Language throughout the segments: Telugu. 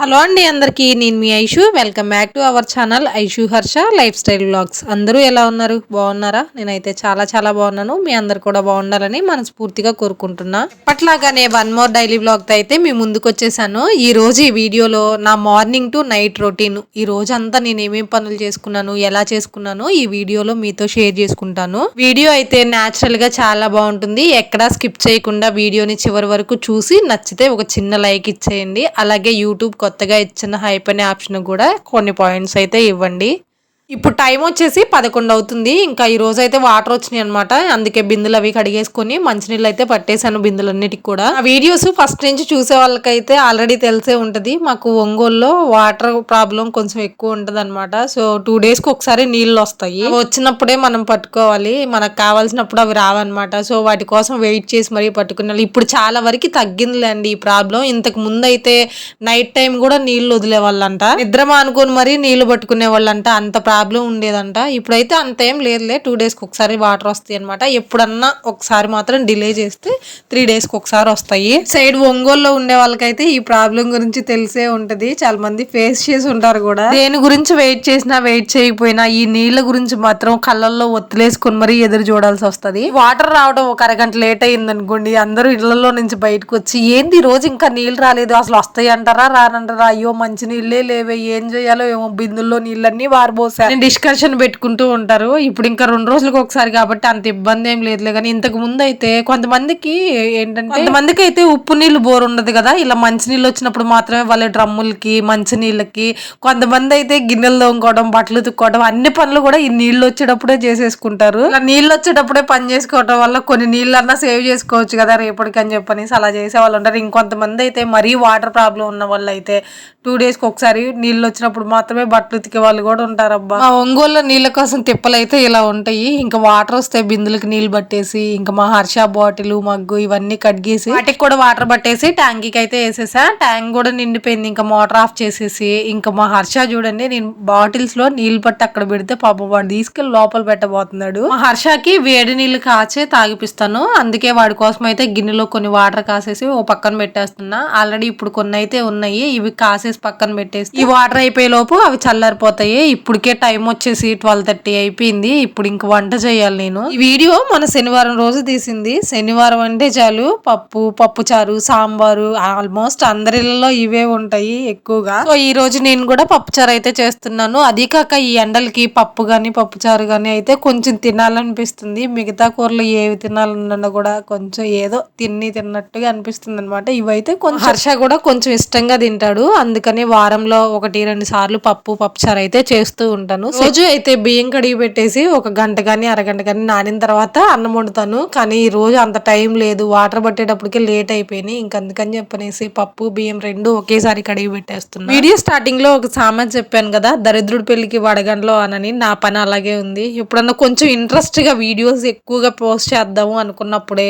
హలో అండి అందరికీ నేను మీ Aishu welcome back to our channel Aishu Harsha lifestyle vlogs. అందరూ ఎలా ఉన్నారు? బాగున్నారా? నేనైతే చాలా బాగున్నాను. మీ అందరు కూడా బాగుండాలని మనస్ఫూర్తిగా కోరుకుంటున్నా. ఎప్పట్లాగానే వన్ మోర్ డైలీ వ్లాగ్ తో అయితే మీ ముందుకు వచ్చేసాను. ఈ రోజు ఈ వీడియోలో నా మార్నింగ్ టు నైట్ రొటీన్, ఈ రోజు అంతా నేను ఏమేం పనులు చేసుకున్నాను, ఎలా చేసుకున్నాను ఈ వీడియోలో మీతో షేర్ చేసుకుంటాను. వీడియో అయితే న్యాచురల్ గా చాలా బాగుంటుంది. ఎక్కడా స్కిప్ చేయకుండా వీడియోని చివరి వరకు చూసి నచ్చితే ఒక చిన్న లైక్ ఇచ్చేయండి. అలాగే యూట్యూబ్ కొత్తగా ఇచ్చిన హైప్ అనే ఆప్షన్ కూడా కొన్ని పాయింట్స్ అయితే ఇవ్వండి. ఇప్పుడు టైం వచ్చేసి 11 అవుతుంది. ఇంకా ఈ రోజు అయితే వాటర్ వచ్చినాయి అనమాట. అందుకే బిందులు అవి కడిగేసుకుని మంచినీళ్ళు అయితే పట్టేశాను బిందులన్నిటికి కూడా. ఆ వీడియోస్ ఫస్ట్ నుంచి చూసే వాళ్ళకైతే ఆల్రెడీ తెలిసే ఉంటది. మాకు ఒంగోలులో వాటర్ ప్రాబ్లం కొంచెం ఎక్కువ ఉంటది అనమాట. సో 2 days కి ఒకసారి నీళ్ళు వస్తాయి. వచ్చినప్పుడే మనం పట్టుకోవాలి, మనకు కావాల్సినప్పుడు అవి రావన్నమాట. సో వాటి కోసం వెయిట్ చేసి మరీ పట్టుకున్నాను. ఇప్పుడు చాలా వరకు తగ్గిందిలేండి ఈ ప్రాబ్లం. ఇంతకు ముందు అయితే నైట్ టైం కూడా నీళ్లు వదిలే వాళ్ళంట, నిద్ర మానుకొని మరీ నీళ్లు పట్టుకునే వాళ్ళంట. అంత ప్రాబ్లం ఉండేదంట. ఇప్పుడైతే అంతేం లేదులే, 2 days కి ఒకసారి వాటర్ వస్తాయి అనమాట. ఎప్పుడన్నా ఒకసారి మాత్రం డిలే చేస్తే 3 days కి ఒకసారి వస్తాయి. సైడ్ ఒంగోలులో ఉండే వాళ్ళకైతే ఈ ప్రాబ్లం గురించి తెలిసే ఉంటది. చాలా మంది ఫేస్ చేసి ఉంటారు కూడా. దేని గురించి వెయిట్ చేసినా వెయిట్ చేయకపోయినా ఈ నీళ్ల గురించి మాత్రం కళ్ళల్లో ఒత్తిలేసుకొని మరీ ఎదురు చూడాల్సి వస్తుంది. వాటర్ రావడం ఒక అరగంట లేట్ అయింది అనుకోండి, అందరూ ఇళ్లలో నుంచి బయటకు వచ్చి ఏంది రోజు ఇంకా నీళ్ళు రాలేదు, అసలు వస్తాయి అంటారా రానంటారా, అయ్యో మంచి నీళ్ళే లేవే, ఏం చేయాలో ఏమో, బిందుల్లో నీళ్ళన్నీ వారిపోసారు డిస్కషన్ పెట్టుకుంటూ ఉంటారు. ఇప్పుడు ఇంకా 2 రోజులకు ఒకసారి కాబట్టి అంత ఇబ్బంది ఏం లేదులే. కానీ ఇంతకు ముందు అయితే కొంతమందికి ఏంటంటే, కొంతమందికి అయితే ఉప్పు నీళ్లు బోర్ ఉండదు కదా, ఇలా మంచి నీళ్ళు వచ్చినప్పుడు మాత్రమే వాళ్ళ డ్రమ్ములకి మంచి నీళ్ళకి, కొంతమంది అయితే గిన్నెలు తోముకోవడం, బట్టలు తుక్కోవడం, అన్ని పనులు కూడా ఈ నీళ్ళు వచ్చేటప్పుడే చేసేసుకుంటారు. ఇలా నీళ్ళు వచ్చేటప్పుడే పని చేసుకోవడం వల్ల కొన్ని నీళ్ళన్నా సేవ్ చేసుకోవచ్చు కదా రేపటికి అని చెప్పనేసి అలా చేసే వాళ్ళు ఉంటారు. ఇంకొంతమంది అయితే మరీ వాటర్ ప్రాబ్లం ఉన్న వాళ్ళు అయితే 2 days కి ఒకసారి నీళ్ళు వచ్చినప్పుడు మాత్రమే బట్టలు ఉతికే వాళ్ళు కూడా ఉంటారు. అబ్బా, మా ఒంగోలులో నీళ్ళ కోసం తిప్పలు అయితే ఇలా ఉంటాయి. ఇంకా వాటర్ వస్తే బిందులకి నీళ్ళు పట్టేసి, ఇంకా మా హర్ష బాటిల్ మగ్గు ఇవన్నీ కడిగేసి వాటికి కూడా వాటర్ పట్టేసి ట్యాంకీకి అయితే వేసేసా. ట్యాంక్ కూడా నిండిపోయింది. ఇంకా మోటార్ ఆఫ్ చేసేసి, ఇంకా మా హర్ష చూడండి, నేను బాటిల్స్ లో నీళ్ళు పట్టి అక్కడ పెడితే పాపం వాడు తీసుకెళ్లి లోపల పెట్టబోతున్నాడు. మా హర్షకి వేడి నీళ్ళు కాచే తాగిపిస్తాను. అందుకే వాడి కోసం అయితే గిన్నెలో కొన్ని వాటర్ కాసేసి ఓ పక్కన పెట్టేస్తున్నా. ఆల్రెడీ ఇప్పుడు కొన్ని అయితే ఉన్నాయి, ఇవి కాసేసి పక్కన పెట్టేసి ఈ వాటర్ అయిపోయే లోపు అవి చల్లారిపోతాయి. ఇప్పటికే టైం వచ్చేసి 12:30 అయిపోయింది. ఇప్పుడు ఇంక వంట చేయాలి నేను. ఈ వీడియో మన శనివారం రోజు తీసింది. శనివారం అంటే చాలు పప్పు చారు, సాంబారు ఆల్మోస్ట్ అందరిలో ఇవే ఉంటాయి ఎక్కువగా. సో ఈ రోజు నేను కూడా పప్పు చారు అయితే చేస్తున్నాను. అది కాక ఈ ఎండలకి పప్పు గాని పప్పు చారు గాని అయితే కొంచెం తినాలనిపిస్తుంది. మిగతా కూరలు ఏవి తినాలన్నా కూడా కొంచెం ఏదో తిన్నట్టుగా అనిపిస్తుంది అనమాట. ఇవైతే కొంచెం హర్ష కూడా కొంచెం ఇష్టంగా తింటాడు. అందుకని వారంలో 1-2 సార్లు పప్పుచారు అయితే చేస్తూ ఉంటాను. రోజు అయితే బియ్యం కడిగి పెట్టేసి ఒక గంట కానీ అరగంట కానీ నానిన తర్వాత అన్నం వండుతాను. కానీ ఈ రోజు అంత టైం లేదు, వాటర్ పట్టేటప్పటికే లేట్ అయిపోయినాయి. అందుకని చెప్పనేసి పప్పు బియ్యం రెండు ఒకేసారి కడిగి పెట్టేస్తున్నాను. వీడియో స్టార్టింగ్ లో ఒక సామెత చెప్పాను కదా, దరిద్రుడి పెళ్లికి వడగండ్లో అనని. నా పని అలాగే ఉంది. ఎప్పుడన్నా కొంచెం ఇంట్రెస్ట్ గా వీడియోస్ ఎక్కువగా పోస్ట్ చేద్దాము అనుకున్నప్పుడే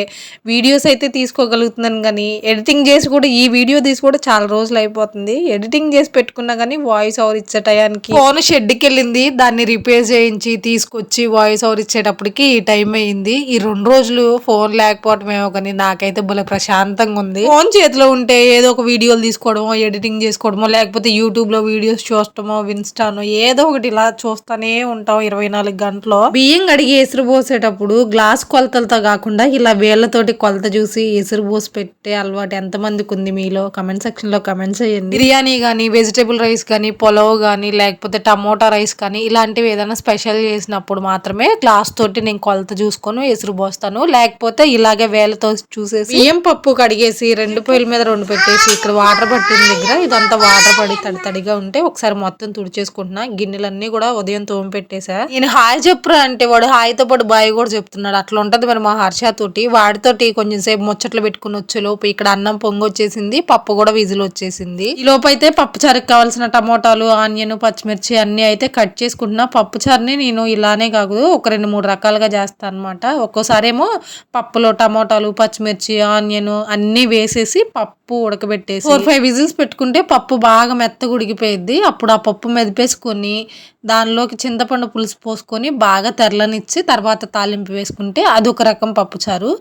వీడియోస్ అయితే తీసుకోగలుగుతున్నాను. కానీ ఎడిటింగ్ చేసి కూడా ఈ వీడియో తీసి కూడా చాలా రోజులు అయిపోతుంది. ఎడిటింగ్ చేసి పెట్టుకున్నా కానీ వాయిస్ ఓవర్ ఇచ్చే టయానికి ఫోన్ షెడ్కి వెళ్ళింది, దాన్ని రిపేర్ చేయించి తీసుకొచ్చి వాయిస్ ఓవర్ ఇచ్చేటప్పటికి ఈ టైం అయింది. ఈ 2 రోజులు ఫోన్ లేకపోవటమేమో కానీ నాకైతే భలే ప్రశాంతంగా ఉంది. ఫోన్ చేతిలో ఉంటే ఏదో ఒక వీడియోలు తీసుకోవడమో, ఎడిటింగ్ చేసుకోవడమో, లేకపోతే యూట్యూబ్ లో వీడియోస్ చూడటమో, ఇన్స్టానో ఏదో ఒకటి ఇలా చూస్తానే ఉంటాం 24 గంటలు. బియ్యం కడిగి ఎసురు పోసేటప్పుడు గ్లాస్ కొలతలతో కాకుండా ఇలా వేళ్లతోటి కొలత చూసి ఎసురు పోసి పెట్టే అలవాటు ఎంతమందికి ఉంది మీలో? కమెంట్ సెక్షన్ లో కమెంట్స్ చేయండి. బిర్యానీ కానీ, వెజిటేబుల్ రైస్ కానీ, పులావ్ కానీ, లేకపోతే టమోటా రైస్ కానీ ఇలాంటివి ఏదైనా స్పెషల్ చేసినప్పుడు మాత్రమే గ్లాస్ తోటి నేను కొలత చూసుకొని ఎసురు పోస్తాను. లేకపోతే ఇలాగే వేలతో చూసేసి బియ్యం పప్పు కడిగేసి 2 పొయ్యిల మీద 2 పెట్టేసి ఇక్కడ వాటర్ పట్టిన దగ్గర ఇదంతా వాటర్ పడి తడిగా ఉంటే ఒకసారి మొత్తం తుడిచేసుకుంటున్నా. గిన్నెలన్నీ కూడా ఉదయం తోమి పెట్టేసా. నేను హాయ్ చెప్పురా అంటే వాడు హాయితో పాటు బాయ్ కూడా చెప్తున్నాడు. అట్లా ఉంటది మరి మా హర్ష తోటి. వాడితోటి కొంచెం సేపు ముచ్చట్లు పెట్టుకుని వచ్చేలోపు ఇక్కడ అన్నం పొంగి వచ్చేసింది, పప్పు కూడా విజిల్ వచ్చేసింది. ఈ లోపు అయితే పప్పు చారుకు కావాల్సిన టమోటాలు, ఆనియన్, పచ్చిమిర్చి అన్ని అయితే కట్ కట్ చేసుకుంటున్నా. పప్పుచారుని నేను ఇలానే కాదు ఒక 2-3 రకాలుగా చేస్తాను అనమాట. ఒక్కోసారి ఏమో పప్పులో టమోటాలు, పచ్చిమిర్చి, ఆనియన్ అన్నీ వేసేసి పప్పు ఉడకబెట్టేసి 4-5 విజిల్స్ పెట్టుకుంటే పప్పు బాగా మెత్తగా ఉడికిపోయిద్ది. అప్పుడు ఆ పప్పు మెదిపేసుకొని దానిలోకి చింతపండు పులుసు పోసుకొని బాగా తెరలనిచ్చి తర్వాత తాలింపు వేసుకుంటే అదొక రకం పప్పుచారు.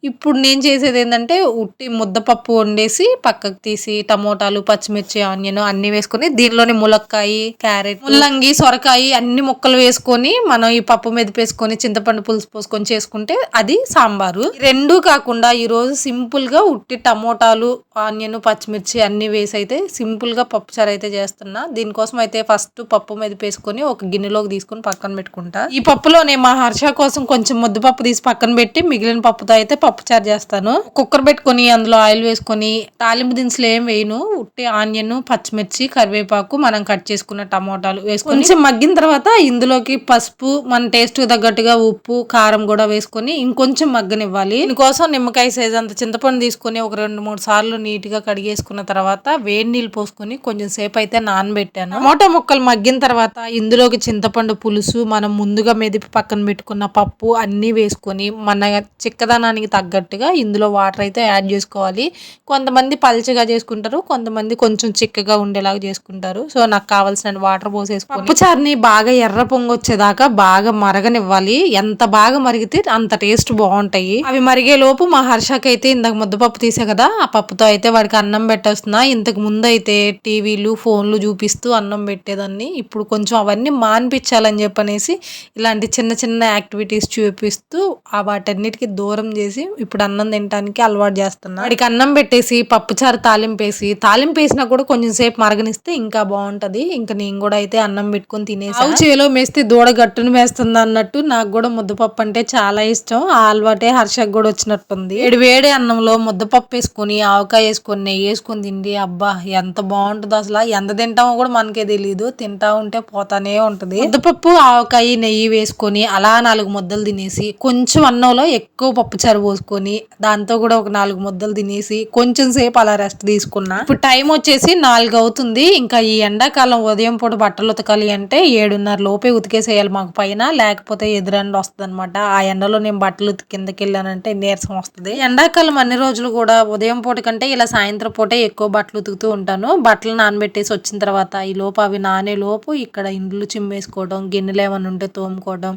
ఇప్పుడు నేను చేసేది ఏంటంటే ఉట్టి ముద్దపప్పు వండేసి పక్కకు తీసి టమోటాలు, పచ్చిమిర్చి, ఆనియన్ అన్నీ వేసుకొని దీనిలోని ములక్కాయ, క్యారెట్, ముల్లంగి, సొరకాయ అన్ని ముక్కలు వేసుకొని మనం ఈ పప్పు మెదిపేసుకొని చింతపండు పులుసు పోసుకొని చేసుకుంటే అది సాంబారు. రెండూ కాకుండా ఈరోజు సింపుల్గా ఉట్టి టమోటాలు, ఆనియన్, పచ్చిమిర్చి అన్నీ వేసి అయితే సింపుల్గా పప్పుచారు అయితే చేస్తున్నా. దీనికోసం అయితే ఫస్ట్ పప్పు మెదిపేసుకొని ఒక గిన్నెలోకి తీసుకొని పక్కన పెట్టుకుంటా. ఈ పప్పులోనే మా హర్ష కోసం కొంచెం ముద్దపప్పు తీసి పక్కన పెట్టి మిగిలిన పప్పుతో అయితే పప్పుచారు చేస్తాను. కుక్కర్ పెట్టుకొని అందులో ఆయిల్ వేసుకొని తాలింపు దినుసులు ఏం వేయను. ఉట్టి ఆనియన్, పచ్చిమిర్చి, కరివేపాకు, మనం కట్ చేసుకున్న టమోటాలు వేసుకొని కొంచెం మగ్గిన తర్వాత ఇందులోకి పసుపు, మన టేస్ట్ తగ్గట్టుగా ఉప్పు, కారం కూడా వేసుకొని ఇంకొంచెం మగ్గనివ్వాలి. దీనికోసం నిమ్మకాయ సైజ్ అంత చింతపండు తీసుకొని ఒక 2-3 సార్లు నీట్ గా కడిగేసుకున్న తర్వాత వేడి నీళ్ళు పోసుకొని కొంచెం సేపు అయితే నానబెట్టాను. టమోటా ముక్కలు మగ్గిన తర్వాత ఇందులోకి చింతపండు పులుసు, మనం ముందుగా మెదిపి పక్కన పెట్టుకున్న పప్పు అన్నీ వేసుకొని మన చిక్కదనానికి తగ్గట్టుగా ఇందులో వాటర్ అయితే యాడ్ చేసుకోవాలి. కొంతమంది పల్చగా చేసుకుంటారు, కొంతమంది కొంచెం చిక్కగా ఉండేలాగా చేసుకుంటారు. సో నాకు కావాల్సిన వాటర్ పోసేసుకొని పప్పుచారుని బాగా ఎర్ర పొంగు వచ్చేదాకా బాగా మరగనివ్వాలి. ఎంత బాగా మరిగితే అంత టేస్ట్ బాగుంటాయి. అవి మరిగే లోపు మా హర్షకి అయితే ఇందాక ముద్దపప్పు తీసే కదా ఆ పప్పుతో అయితే వాడికి అన్నం పెట్టేస్తున్నా. ఇంతకు ముందు అయితే టీవీలు, ఫోన్లు చూపిస్తూ అన్నం పెట్టేదాన్ని. ఇప్పుడు కొంచెం అవన్నీ మాన్పించాలని చెప్పనేసి ఇలాంటి చిన్న చిన్న యాక్టివిటీస్ చూపిస్తూ వాటన్నిటికీ దూరం చేసి ఇప్పుడు అన్నం తినడానికి అలవాటు చేస్తున్నా. వాడికి అన్నం పెట్టేసి పప్పుచారు తాలింపు వేసినా కూడా కొంచెం సేపు మరగనిస్తే ఇంకా బాగుంటది. ఇంకా నేను కూడా అయితే అన్నం పెట్టుకొని తినేసి ఆవు చేలో మేస్తే దూడ గట్టును వేస్తుంది అన్నట్టు నాకు కూడా ముద్దపప్పు అంటే చాలా ఇష్టం. ఆ అలవాటే హర్షకు కూడా వచ్చినట్టుంది. వేడి అన్నంలో ముద్దపప్పు వేసుకొని ఆవకాయ వేసుకొని నెయ్యి వేసుకొని తిండి అబ్బా ఎంత బాగుంటుంది. అసలు ఎంత తింటామో కూడా మనకే తెలియదు, తింటా ఉంటే పోతానే ఉంటది. ముద్దపప్పు, ఆవకాయ, నెయ్యి వేసుకొని అలా 4 ముద్దలు తినేసి కొంచెం అన్నంలో ఎక్కువ పప్పుచారు పోసుకొని దాంతో కూడా ఒక 4 ముద్దలు తినేసి కొంచెం సేపు అలా రెస్ట్ తీసుకున్నా. ఇప్పుడు టైం వచ్చేసి 4 అవుతుంది. ఇంకా ఈ ఎండాకాలం ఉదయం పూట బట్టలు ఉతకాలి అంటే 7:30 లోపే ఉతికేసేయాలి మాకు పైన, లేకపోతే ఎదురెండ వస్తుంది అనమాట. ఆ ఎండలో నేను బట్టలు కిందకి వెళ్ళానంటే నీరసం వస్తుంది. ఎండాకాలం అన్ని రోజులు కూడా ఉదయం పూట కంటే ఇలా సాయంత్రం పూటే ఎక్కువ బట్టలు ఉతుకుతూ ఉంటాను. బట్టలు నానబెట్టేసి వచ్చిన తర్వాత ఈ లోపు అవి నానే లోపు ఇక్కడ ఇండ్లు చిమ్మేసుకోవడం, గిన్నెలు ఏమైనా ఉంటే తోముకోవడం,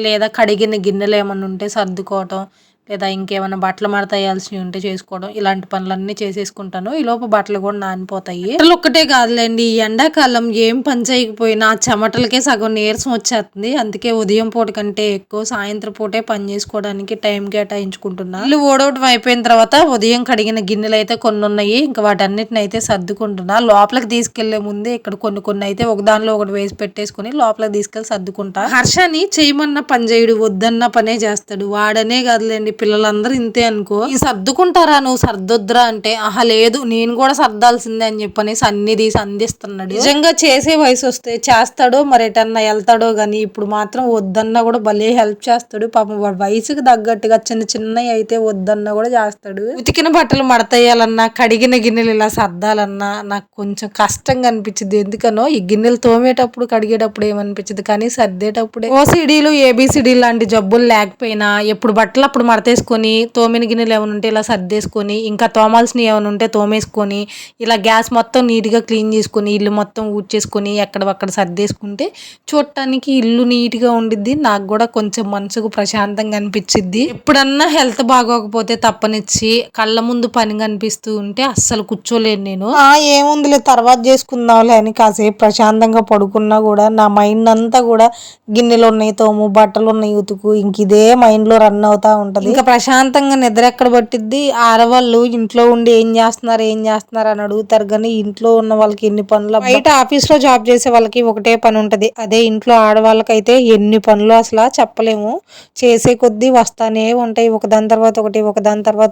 లేదా కడిగిన గిన్నెలు ఏమైనా ఉంటే సర్దుకోవడం, లేదా ఇంకేమైనా బట్టలు మడతేయాల్సినవి ఉంటే చేసుకోవడం, ఇలాంటి పనులన్నీ చేసేసుకుంటాను. ఈ లోపు బట్టలు కూడా నానిపోతాయి. బట్టలు ఒక్కటే కాదులేండి, ఈ ఎండాకాలం ఏం పని చేయకపోయినా చెమటలకే సగం నీరసం వచ్చేస్తుంది. అందుకే ఉదయం పూట కంటే ఎక్కువ సాయంత్రం పూటే పని చేసుకోవడానికి టైం కేటాయించుకుంటున్నా. ఇల్లు ఓడవటం అయిపోయిన తర్వాత ఉదయం కడిగిన గిన్నెలు అయితే కొన్ని ఉన్నాయి. ఇంకా వాటన్నిటిని అయితే సర్దుకుంటున్నా. లోపలికి తీసుకెళ్లే ముందే ఇక్కడ కొన్ని అయితే ఒక దానిలో ఒకటి వేసి పెట్టేసుకుని లోపలికి తీసుకెళ్లి సర్దుకుంటా. హర్షని చేయమన్న పని చేయడు, వద్దన్న పనే చేస్తాడు. వాడనే కాదులేండి, పిల్లలందరూ ఇంతే అనుకో. ఈ సర్దుకుంటారా నువ్వు సర్దొద్దురా అంటే ఆహా లేదు నేను కూడా సర్దాల్సిందే అని చెప్పనేసి అన్ని తీసి అందిస్తున్నాడు. నిజంగా చేసే వయసు వస్తే చేస్తాడో మరి ఎటన్నా వెళ్తాడో గానీ ఇప్పుడు మాత్రం వద్దన్నా కూడా భలే హెల్ప్ చేస్తాడు. పాపం వాడు వయసుకు తగ్గట్టుగా చిన్నవి అయితే వద్దన్నా కూడా చేస్తాడు. ఉతికిన బట్టలు మడతేయాలన్నా, కడిగిన గిన్నెలు ఇలా సర్దాలన్నా నాకు కొంచెం కష్టంగా అనిపించింది. ఎందుకనో ఈ గిన్నెలు తోమేటప్పుడు కడిగేటప్పుడు ఏమనిపించింది, కానీ సర్దేటప్పుడే ఓసిడీలు, ఏబిసిడీ లాంటి జబ్బులు లేకపోయినా ఎప్పుడు బట్టలు అప్పుడు మడతేసుకొని తోమిన గిన్నెలు ఏమైనా ఉంటే ఇలా సర్దేసుకొని ఇంకా తోమాల్సినవి ఏమైనా ఉంటే తోమేసుకొని ఇలా గ్యాస్ మొత్తం నీట్గా క్లీన్ చేసుకొని ఇల్లు మొత్తం ఊడ్చేసుకొని ఎక్కడక్కడ సర్దేసుకుంటే చూడటానికి ఇల్లు నీట్గా ఉండిద్ది. నాకు కూడా కొంచెం మనసుకు ప్రశాంతంగా అనిపించిద్ది. ఎప్పుడన్నా హెల్త్ బాగోకపోతే తప్పనిచ్చి కళ్ళ ముందు పని కనిపిస్తూ ఉంటే అస్సలు కూర్చోలేను నేను. ఏముందిలే తర్వాత చేసుకుందాంలే అని కాసేపు ప్రశాంతంగా పడుకున్నా కూడా నా మైండ్ అంతా కూడా గిన్నెలు ఉన్నాయి తోము, బట్టలు ఉన్నాయి ఉతుకు, ఇంక ఇదే మైండ్ లో రన్ అవుతా ఉంటది. ఇంకా ప్రశాంతంగా నిద్ర ఎక్కడ పట్టిద్ది. ఆడవాళ్ళు ఇంట్లో ఉండి ఏం చేస్తున్నారు అని అడుగుతారు కానీ ఇంట్లో ఉన్న వాళ్ళకి ఎన్ని పనులు. బయట ఆఫీస్ లో జాబ్ చేసే వాళ్ళకి ఒకటే పని ఉంటది, అదే ఇంట్లో ఆడవాళ్ళకైతే ఎన్ని పనులు అసలు చెప్పలేము. చేసే కొద్దీ వస్తానే ఉంటాయి, ఒకదాని తర్వాత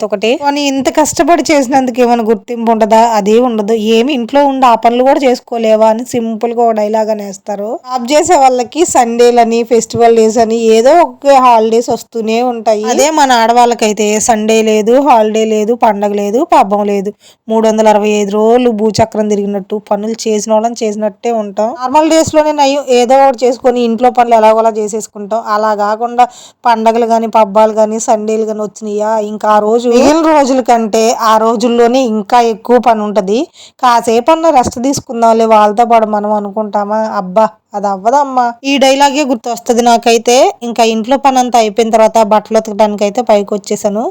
ఒకటి. కానీ ఇంత కష్టపడి చేసినందుకు ఏమైనా గుర్తింపు ఉంటుందా? అదే ఉండదు. ఏమి ఇంట్లో ఉండి ఆ పనులు కూడా చేసుకోలేవా అని సింపుల్ గా ఒక డైలాగ్ అనేస్తారు. జాబ్ చేసే వాళ్ళకి సండేలని, ఫెస్టివల్ డేస్ అని ఏదో ఒక హాలిడేస్ వస్తూనే ఉంటాయి. అదే మన మన ఆడవాళ్ళకైతే సండే లేదు, హాలిడే లేదు, పండగ లేదు, పబ్బం లేదు. 365 రోజులు భూచక్రం తిరిగినట్టు పనులు చేసిన వాళ్ళని చేసినట్టే ఉంటాం. నార్మల్ డేస్లోనే నయ్యం ఏదో ఒకటి చేసుకొని ఇంట్లో పనులు ఎలాగోలా చేసేసుకుంటాం. అలా కాకుండా పండగలు కానీ పబ్బాలు కానీ సండేలు కానీ వచ్చినాయా ఇంకా ఆ రోజు మిగిలిన రోజుల కంటే ఆ రోజుల్లోనే ఇంకా ఎక్కువ పని ఉంటుంది. కాసేపు అన్న రెస్ట్ తీసుకుందాంలే వాళ్ళతో పాటు మనం అనుకుంటామా, అబ్బా అది అవ్వదమ్మా. ఈ డైలాగే గుర్తొస్తుంది నాకైతే. ఇంకా ఇంట్లో పని అంతా అయిపోయిన తర్వాత బట్టలు ఉతకడానికి అయితే పైకి వచ్చేసాను.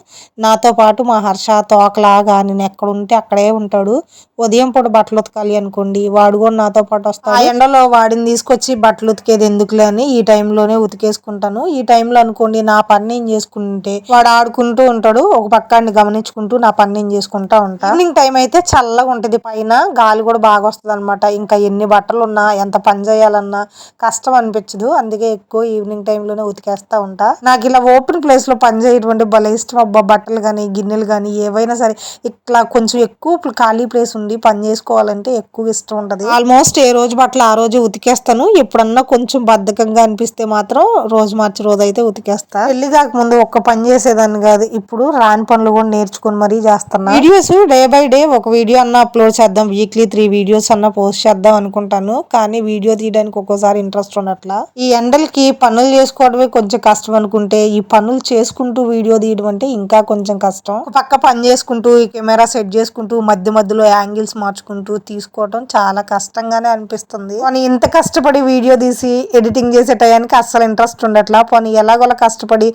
నాతో పాటు మా హర్ష తోకలాగా నేను ఎక్కడ ఉంటే అక్కడే ఉంటాడు. ఉదయం పూట బట్టలు ఉతకాలి అనుకోండి, వాడు కూడా నాతో పాటు వస్తాడు. ఆ ఎండలో వాడిని తీసుకొచ్చి బట్టలు ఉతికేది ఎందుకులే అని ఈ టైంలోనే ఉతికేసుకుంటాను. ఈ టైంలో అనుకోండి నా పని నేను చేసుకుంటే వాడు ఆడుకుంటూ ఉంటాడు, ఒక పక్కాన్ని గమనించుకుంటూ నా పని నేను చేసుకుంటా ఉంటా. ఈవినింగ్ టైం అయితే చల్లగా ఉంటది, పైన గాలి కూడా బాగా వస్తుంది అనమాట. ఇంకా ఎన్ని బట్టలు ఉన్నా ఎంత పని చేయాలన్నా కష్టం అనిపించదు. అందుకే ఎక్కువ ఈవినింగ్ టైంలోనే ఉతికేస్తా ఉంటా. నాకు ఇలా ఓపెన్ ప్లేస్ లో పని చేయడం భలే ఇష్టం అబ్బా. బట్టలు కానీ గిన్నెలు కానీ ఏవైనా సరే ఇట్లా కొంచెం ఎక్కువ ఖాళీ ప్లేస్ ఉండి పని చేసుకోవాలంటే ఎక్కువ ఇష్టం ఉంటది. ఆల్మోస్ట్ ఏ రోజు బట్టలు ఆ రోజు ఉతికేస్తాను. ఎప్పుడన్నా కొంచెం బద్ధకంగా అనిపిస్తే మాత్రం రోజు మార్చి రోజు అయితే ఉతికేస్తా. పెళ్లి కాక ముందు ఒక్క పని చేసేదాన్ని కాదు, ఇప్పుడు రాని పనులు కూడా నేర్చుకుని మరీ చేస్తున్నా. వీడియోస్ డే బై డే ఒక వీడియో అన్న అప్లోడ్ చేద్దాం, వీక్లీ 3 వీడియోస్ అన్న పోస్ట్ చేద్దాం అనుకుంటాను. కానీ వీడియో తీయడానికి ఒక్కోసారి ఇంట్రెస్ట్ ఉండట్లా. ఈ ఎండలకి పనులు చేసుకోవడమే కొంచెం కష్టం అనుకుంటే ఈ పనులు చేసుకుంటూ వీడియో తీయడం అంటే ఇంకా కొంచెం కష్టం. పక్క పని చేసుకుంటూ ఈ కెమెరా సెట్ చేసుకుంటూ మధ్య మధ్యలో యాంగిల్స్ మార్చుకుంటూ తీసుకోవడం చాలా కష్టంగానే అనిపిస్తుంది. కానీ ఇంత కష్టపడి వీడియో తీసి ఎడిటింగ్ చేసే టయానికి అస్సలు ఇంట్రెస్ట్ ఉండట్లా. పోనీ ఎలాగోలా కష్టపడి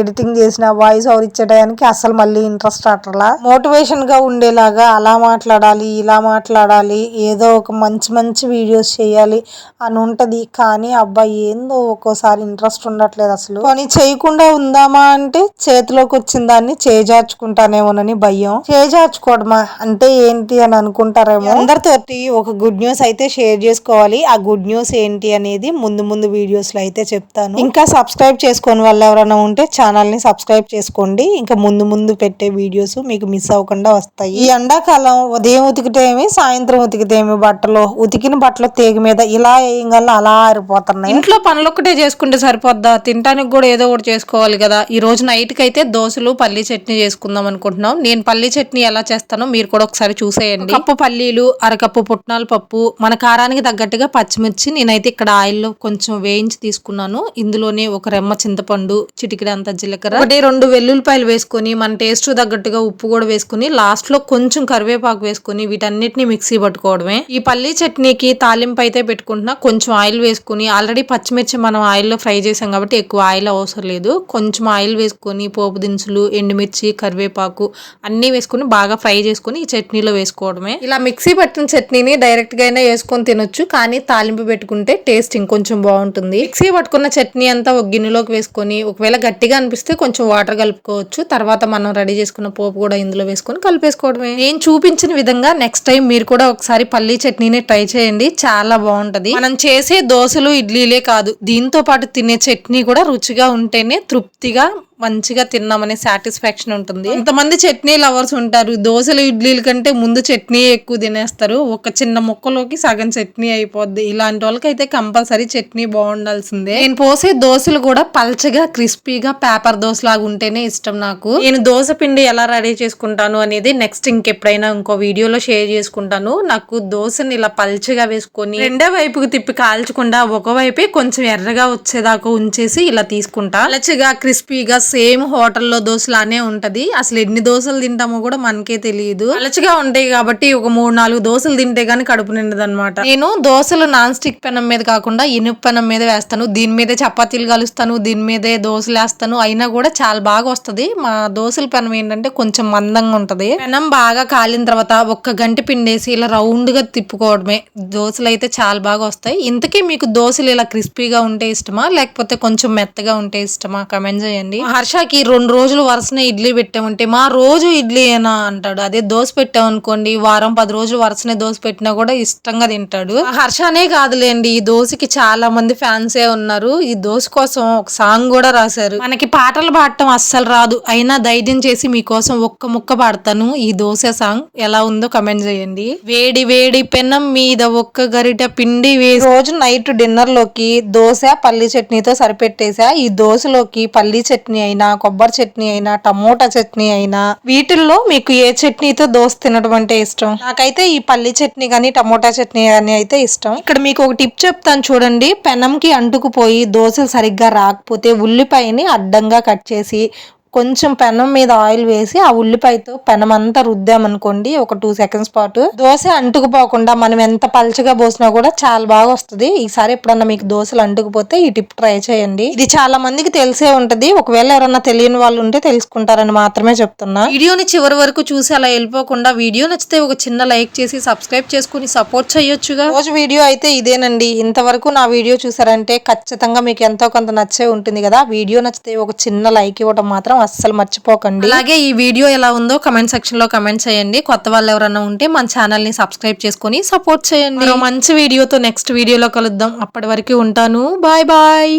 ఎడిటింగ్ చేసిన వాయిస్ ఓవర్ ఇచ్చే టయానికి అస్సలు మళ్ళీ ఇంట్రెస్ట్ రావట్లా. మోటివేషన్ గా ఉండేలాగా అలా మాట్లాడాలి ఇలా మాట్లాడాలి, ఏదో ఒక మంచి మంచి వీడియోస్ చేయాలి అని ఉంటది. కానీ అబ్బాయి ఏందో ఒక్కోసారి ఇంట్రెస్ట్ ఉండట్లేదు అసలు. పని చేయకుండా ఉందామా అంటే చేతిలోకి వచ్చిన దాన్ని చేజార్చుకుంటానేమోనని భయం. చేజార్చుకోవడమా అంటే ఏంటి అని అనుకుంటారేమో. అందరితోటి ఒక గుడ్ న్యూస్ అయితే షేర్ చేసుకోవాలి. ఆ గుడ్ న్యూస్ ఏంటి అనేది ముందు ముందు వీడియోస్ లో అయితే చెప్తాను. ఇంకా సబ్స్క్రైబ్ చేసుకోని వాళ్ళు ఎవరైనా ఉంటే ఛానల్ ని సబ్స్క్రైబ్ చేసుకోండి. ఇంకా ముందు ముందు పెట్టే వీడియోస్ మీకు మిస్ అవ్వకుండా వస్తాయి. ఈ ఎండాకాలం ఉదయం ఉతికితేమి సాయంత్రం ఉతికితేమి బట్టలు, ఉతికిన బట్టలు తేగ మీద ఇలా వేయంగల్లా అలా ఆరిపోతున్నాయి. ఇంట్లో పనులు ఒక్కటే చేసుకుంటే సరిపోద్దా, తినడానికి కూడా ఏదో ఒకటి చేసుకోవాలి కదా. ఈ రోజు నైట్ కి అయితే దోశలు పల్లీ చట్నీ చేసుకుందాం అనుకుంటున్నాం. నేను పల్లీ చట్నీ ఎలా చేస్తానో మీరు కూడా ఒకసారి చూసేయండి. కప్పు పల్లీలు, అరకప్పు పుట్నాల పప్పు, మన కారానికి తగ్గట్టుగా పచ్చిమిర్చి నేనైతే ఇక్కడ ఆయిల్లో కొంచెం వేయించి తీసుకున్నాను. ఇందులోనే ఒక రెమ్మ చింతపండు, చిటికెడంత జీలకర్ర, 1-2 వెల్లుల్లిపాయలు వేసుకొని మన టేస్ట్ తగ్గట్టుగా ఉప్పు కూడా వేసుకుని లాస్ట్ లో కొంచెం కరివేపాకు వేసుకుని వీటన్నిటిని మిక్సీ పట్టుకోవడమే. ఈ పల్లీ చట్నీకి తాలింపు అయితే పెట్టుకుంటున్నా. కొంచెం ఆయిల్ వేసుకుని, ఆల్రెడీ పచ్చిమిర్చి మనం ఆయిల్లో ఫ్రై చేసాం కాబట్టి ఎక్కువ ఆయిల్ అవసరం లేదు. కొంచెం ఆయిల్ వేసుకొని పోపు దినుసులు, ఎండుమిర్చి, కరివేపాకు అన్ని వేసుకుని బాగా ఫ్రై చేసుకుని ఈ చట్నీలో వేసుకోవడమే. ఇలా మిక్సీ పట్టిన చట్నీని డైరెక్ట్ గా అయినా వేసుకొని తినొచ్చు, కానీ తాలింపు పెట్టుకుంటే టేస్ట్ ఇంకొంచెం బాగుంటుంది. మిక్సీ పట్టుకున్న చట్నీ అంతా ఒక గిన్నెలోకి వేసుకొని, ఒకవేళ గట్టిగా అనిపిస్తే కొంచెం వాటర్ కలుపుకోవచ్చు. తర్వాత మనం రెడీ చేసుకున్న పోపు కూడా ఇందులో వేసుకొని కలిపేసుకోవడమే. నేను చూపించిన విధంగా నెక్స్ట్ టైం మీరు కూడా ఒకసారి పల్లీ చట్నీని ట్రై చేయండి, చాలా బాగుంటది. మనం చేసే దోశలు ఇడ్లీలే కాదు, దీంతో పాటు తినే చట్నీ కూడా రుచిగా ఉంటేనే తృప్తిగా మంచిగా తిన్నామనే సాటిస్ఫాక్షన్ ఉంటుంది. కొంతమంది చట్నీ లవర్స్ ఉంటారు, దోశలు ఇడ్లీల కంటే ముందు చట్నీ ఎక్కువ తినేస్తారు, ఒక చిన్న ముక్కలోకి సగం చట్నీ అయిపోద్ది. ఇలాంటి వాళ్ళకైతే కంపల్సరీ చట్నీ బాగుండాల్సిందే. నేను పోసే దోశలు కూడా పల్చగా క్రిస్పీగా పేపర్ దోశ లాగా ఉంటేనే ఇష్టం నాకు. నేను దోశ పిండి ఎలా రెడీ చేసుకుంటాను అనేది నెక్స్ట్ ఇంకెప్పుడైనా ఇంకో వీడియోలో షేర్ చేసుకుంటాను. నాకు దోశని ఇలా పల్చగా వేసుకొని రెండో వైపుకి తిప్పి కాల్చకుండా ఒకవైపే కొంచెం ఎర్రగా వచ్చేదాకా ఉంచేసి ఇలా తీసుకుంటా. పల్చగా క్రిస్పీగా సేమ్ హోటల్లో దోశలానే ఉంటది. అసలు ఎన్ని దోశలు తింటామో కూడా మనకే తెలియదు. పలచగా ఉంటాయి కాబట్టి ఒక 3-4 దోశలు తింటే గానీ కడుపు నిండదు అనమాట. నేను దోశలు నాన్ స్టిక్ పెనం మీద కాకుండా ఇనుప పెనం మీద వేస్తాను. దీని మీదే చపాతీలు కలుస్తాను, దీని మీదే దోశలు వేస్తాను, అయినా కూడా చాలా బాగా వస్తది. మా దోశల పెనం ఏంటంటే కొంచెం మందంగా ఉంటది. పెనం బాగా కాలిన తర్వాత ఒక్క గంట పిండేసి ఇలా రౌండ్ గా తిప్పుకోవడమే. దోశలు అయితే చాలా బాగా వస్తాయి. ఇంతకీ మీకు దోశలు ఇలా క్రిస్పీగా ఉంటే ఇష్టమా లేకపోతే కొంచెం మెత్తగా ఉంటే ఇష్టమా కమెంట్ చేయండి. హర్షకి 2 రోజులు వరుసనే ఇడ్లీ పెట్టామంటే మా రోజు ఇడ్లీ ఏనా అంటాడు. అదే దోశ పెట్టామనుకోండి, వారం 10 రోజులు వరుసనే దోశ పెట్టినా కూడా ఇష్టంగా తింటాడు. హర్షనే కాదులేండి, ఈ దోశకి చాలా మంది ఫ్యాన్సే ఉన్నారు. ఈ దోశ కోసం ఒక సాంగ్ కూడా రాశారు. మనకి పాటలు పాడటం అస్సలు రాదు, అయినా ధైర్యం చేసి మీకోసం ఒక్క ముక్క పాడతాను. ఈ దోశ సాంగ్ ఎలా ఉందో కమెంట్ చేయండి. వేడి వేడి పెనం మీద ఒక్క గరిట పిండి వేసి రోజు నైట్ డిన్నర్ లోకి దోశ పల్లీ చట్నీతో సరిపెట్టేసా. ఈ దోశలోకి పల్లీ చట్నీ అయినా, కొబ్బరి చట్నీ అయినా, టమోటా చట్నీ అయినా, వీటిల్లో మీకు ఏ చట్నీతో దోశ తినడం అంటే ఇష్టం? నాకైతే ఈ పల్లి చట్నీ కానీ టమోటా చట్నీ కానీ అయితే ఇష్టం. ఇక్కడ మీకు ఒక టిప్ చెప్తాను చూడండి. పెనంకి అంటుకుపోయి దోశలు సరిగ్గా రాకపోతే ఉల్లిపాయని అడ్డంగా కట్ చేసి కొంచెం పెనం మీద ఆయిల్ వేసి ఆ ఉల్లిపాయతో పెనం అంతా రుద్దామనుకోండి ఒక 2 సెకండ్స్ పాటు, దోశ అంటుకుపోకుండా మనం ఎంత పల్చగా పోసినా కూడా చాలా బాగా వస్తుంది. ఈసారి ఎప్పుడన్నా మీకు దోశలు అంటుకుపోతే ఈ టిప్ ట్రై చేయండి. ఇది చాలా మందికి తెలిసే ఉంటది. ఒకవేళ ఎవరన్నా తెలియని వాళ్ళు ఉంటే తెలుసుకుంటారని మాత్రమే చెప్తున్నా. వీడియోని చివరి వరకు చూసి అలా వెళ్ళిపోకుండా వీడియో నచ్చితే ఒక చిన్న లైక్ చేసి సబ్స్క్రైబ్ చేసుకుని సపోర్ట్ చేయొచ్చుగా. రోజు వీడియో అయితే ఇదేనండి. ఇంతవరకు నా వీడియో చూసారంటే ఖచ్చితంగా మీకు ఎంతో కొంత నచ్చే ఉంటుంది కదా. వీడియో నచ్చితే ఒక చిన్న లైక్ ఇవ్వడం మాత్రం అస్సలు మర్చిపోకండి. అలాగే ఈ వీడియో ఎలా ఉందో కమెంట్ సెక్షన్ లో కమెంట్ చేయండి. కొత్త వాళ్ళు ఎవరైనా ఉంటే మన ఛానల్ ని సబ్స్క్రైబ్ చేసుకుని సపోర్ట్ చేయండి. మంచి వీడియోతో నెక్స్ట్ వీడియోలో కలుద్దాం. అప్పటి వరకు ఉంటాను. Bye bye.